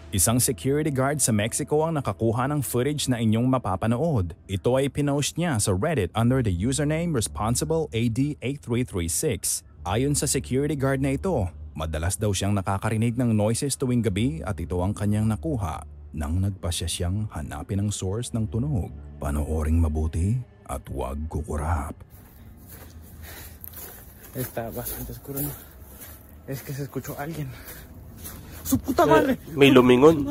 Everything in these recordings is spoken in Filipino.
Isang security guard sa Mexico ang nakakuha ng footage na inyong mapapanood. Ito ay pinost niya sa Reddit under the username ResponsibleAD8336. Ayon sa security guard na ito, madalas daw siyang nakakarinig ng noises tuwing gabi at ito ang kanyang nakuha nang nagpasya siyang hanapin ang source ng tunog. Panooring mabuti at huwag kukurap. Está bastante oscuro, ¿no? Es que se escuchó a alguien. ¡Su puta madre! May lumingon.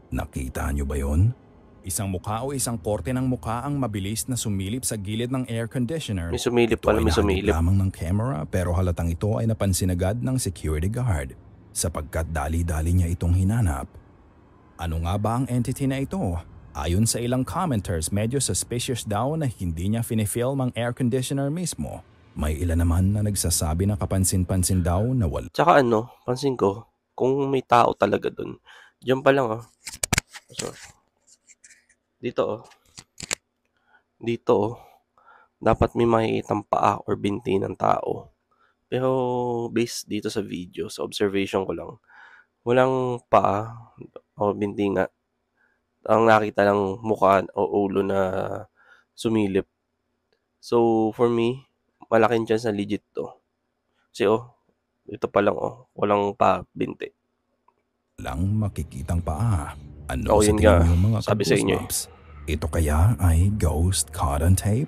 Nakita niyo ba yon? Isang mukha o isang korte ng mukha ang mabilis na sumilip sa gilid ng air conditioner. May sumilip pala, may sumilip. Ito ay lamang ng camera pero halatang ito ay napansin agad ng security guard sapagkat dali-dali niya itong hinanap. Ano nga ba ang entity na ito? Ayon sa ilang commenters, medyo suspicious daw na hindi niya finifilm ang air conditioner mismo. May ilan naman na nagsasabi na kapansin-pansin daw na wala. Tsaka pansin ko, kung may tao talaga dun, diyan pa lang Sorry. Dito Dito dapat may makikitang paa or binti ng tao. Pero based dito sa video, sa observation ko lang, walang paa o binti nga. Ang nakita lang mukha o ulo na sumilip. So for me, malaking chance na legit to. Kasi ito pa lang walang pa binti. Walang makikitang paa. Ano sa yun tingin nga, niyo mga sabi sa inyo ka-goosebumps? Ito kaya ay ghost caught on tape?